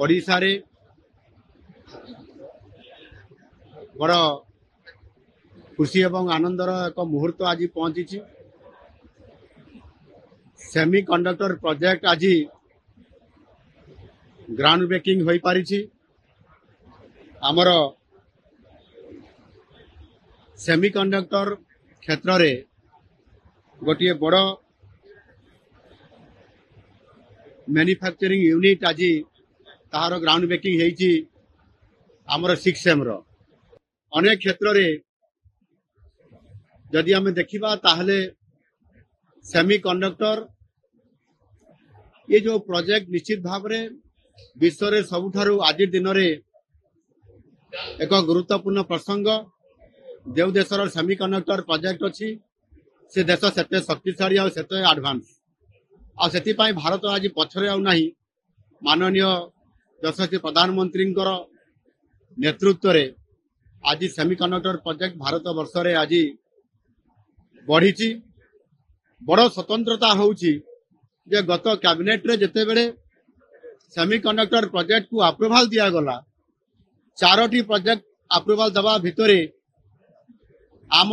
ओडिशा रे बड़ खुशी एवं आनंदर एक मुहूर्त आज पहुंची। सेमी कंडक्टर प्रोजेक्ट आज ग्राउंड ब्रेकिंग हो पारी। आमर सेमी कंडक्टर क्षेत्र रे गोटे बड़ मैन्युफैक्चरिंग यूनिट आज तार ग्राउंड ब्रेकिंग होईची। आमर 6M रो अनेक क्षेत्र रे जदि आम देखा ताहले सेमी कंडक्टर ये जो प्रोजेक्ट निश्चित भाव में विश्व रे सबुठारु आज दिन रे एक गुरुत्वपूर्ण प्रसंग। जो देशर सेमी कंडक्टर प्रोजेक्ट अच्छी से देश सेते शक्तिशाली और सेते एडवांस आ सेति पई भारत आज पछरे आउ नाही। माननीय यशस्वी प्रधानमंत्री नेतृत्व रे आज सेमी कंडक्टर प्रोजेक्ट भारत वर्ष रे आज बढ़ी। बड़ स्वतंत्रता होउची जे गत कैबिनेट रे जेते बेले सेमी कंडक्टर प्रोजेक्ट को अप्रूवल दिया गला, 4टी प्रोजेक्ट अप्रूवल दबा भितरे आम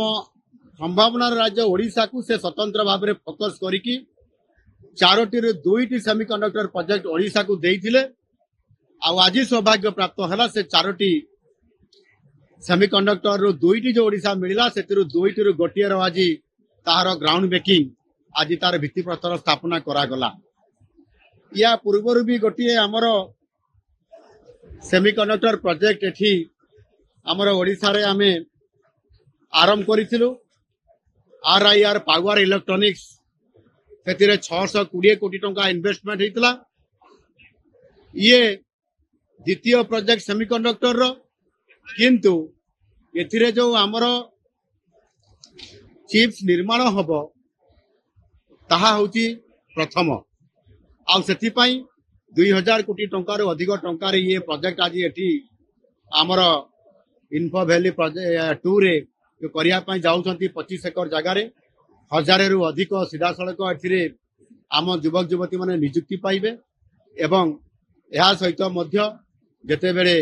संभावना राज्य ओडिशा को से स्वतंत्र भाव में फोकस करिकी 4टी रे 2टी सेमी कंडक्टर प्रोजेक्ट ओडिशा को देइथिले। आज सौभाग्य प्राप्त हला से 4टी सेमी कंडक्टर रो 2टी जो ओडिशा मिला से 2टी रो गोटिए रो आज तार ग्राउंड ब्रेकिंग आज तार भित्ति प्रस्तर स्थापना करा गला। या पूर्वर भी गोटिए आमर सेमी कंडक्टर प्रोजेक्ट एठी आमर ओडिशा रे आमे आरंभ करिथिलु। RIR पावर इलेक्ट्रॉनिक्स सेतिरे 620 कोटी टंका इन्वेस्टमेंट हेतिला। ये द्वितीय प्रोजेक्ट सेमी कंडक्टर रो, किंतु एथिरे जो आमर चिप्स निर्माण हबो ताहा होची प्रथम। आ सेति पई 2000 कोटी टंका अधिक टंका ये प्रोजेक्ट आज एठी आमर इन्फो वैली प्रोजेक्ट 2 रे जो करिया पई जाउछंती 25 एकड़ जगह रे 1000 रु अधिक सीधा सड़क एथिरे आम युवक युवती माने नियुक्ति पाइबे। एवं यह सहित मध्य जेते बेले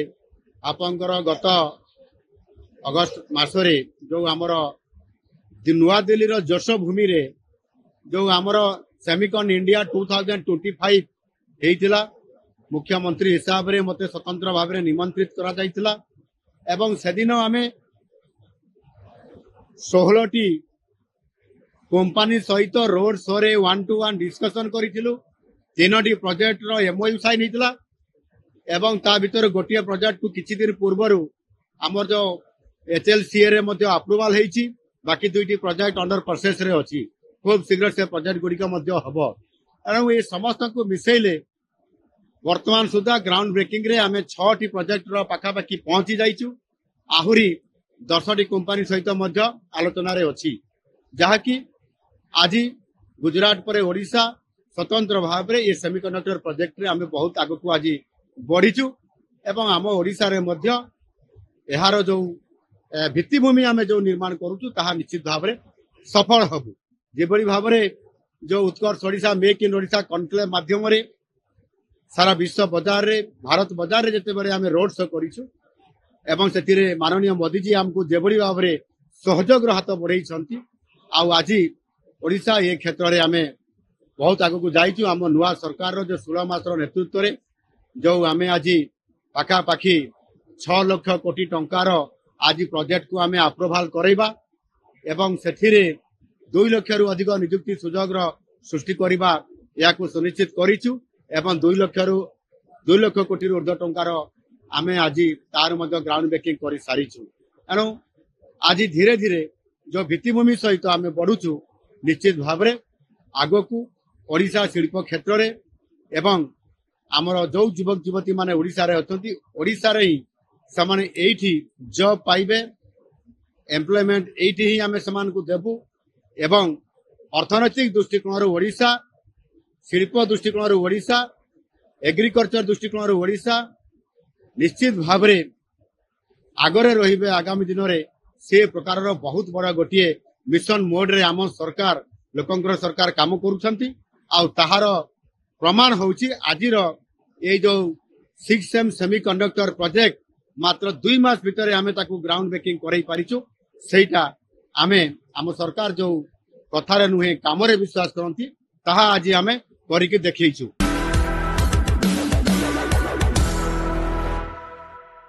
आपनकर गत अगस्त मासरे जो आमर नुआ दिल्ली रो जोश भूमि रे जो आमर सेमिकन इंडिया 2025 हेइतिला, मुख्यमंत्री हिसाब रे मते स्वतंत्र भाव में निमंत्रित करा जाइतिला। एवं सेदिन आमे 16टी कंपनी सहित रोड शो रे 1-to-1 डिस्कशन करिथिलु। 3टी प्रोजेक्ट रो MOU साइन हेइतिला एवं ता भीतर गोटिए प्रोजेक्ट को किछि दिन पूर्वरु हमर जो HLCA रे मध्य अप्रूवल हेइछि। बाकी 2टी प्रोजेक्ट अंडर प्रोसेस रे अछि। खूब शीघ्र से प्रोजेक्ट गुडी मध्य हबो। एवं ये समस्त को मिसेले वर्तमान सुधा ग्राउंड ब्रेकिंग रे आमे 6टी प्रोजेक्ट रो पाखा पाखी पहुंची जाइछु। आहुरी 10टी कंपनी सहित मध्य आलोचना रे अछि, जहाकी आज गुजरात पर ओडिशा स्वतंत्र भाव में ये सेमीकंडक्टर प्रोजेक्ट रे आमे बहुत आगु को आज बढ़ीचु। एवं आम ओडिशा रे मध्य एहार जो भित्तिभूमि आमे जो निर्माण करूचु ताहा निश्चित भाव में सफल हबु। जेबड़ी भाव में जो Utkarsh Odisha make in Odisha conclave माध्यम रे सारा विश्व बाजार रे भारत बाजार रे जेते बेले आमे रोड शो करिछु एवं सेतिरे माननीय मोदी जी हमको जेबड़ी भाव में सहयोग हाथ बढ़ई छंती। आज ओडिशा ये क्षेत्र रे आमे बहुत आगु को जाइछु। आम नुआ सरकार रो जो 16 मासर नेतृत्व रे जो आमे आज पाखा पाखी 6 लाख कोटी टंकार आज प्रोजेक्ट को आमे अप्रूवल करैबा एवं सेथिरे 2 लाख रु अधिक नियुक्ति सुजोग सृष्टि करबा या को सुनिश्चित करिछु। एवं 2 लाख कोटी रु ऊर्ध्व टंकार आमे आज तार मध्य ग्राउंड ब्रेकिंग कर सारिछु। एणु आज धीरे धीरे जो भित्तिभूमि सहित आमे बढ़ुछु निश्चित भाव में आगो को ओडिशा शिल्प क्षेत्र रे एवं आमर जो युवक युवती माने ओडिशा रे अछंती ओडिशा रे ही समान एठी जॉब पाइबे, एम्प्लॉयमेंट एठी ही आमे समान को देबु। एवं अर्थनैतिक दृष्टिकोण ओडिशा, शिल्प दृष्टिकोण ओडिशा, एग्रीकल्चर दृष्टिकोण ओडिशा निश्चित भाव में आगरे रहिबे। आगामी दिन में से प्रकार बहुत बड़ा गोटे मिशन मोड रे आम सरकार लोकंकर सरकार काम करुछंती। आ ताहार प्रमाण होउची आजिर ये जो 6M सेमीकंडक्टर प्रोजेक्ट मात्र 2 मास भितर आमे ताकू ग्राउंड ब्रेकिंग करई पारिछु सेटा आमे आम सरकार जो कथारे नुहे कामरे विश्वास करती ताहा आज आमे करिके देखैछु।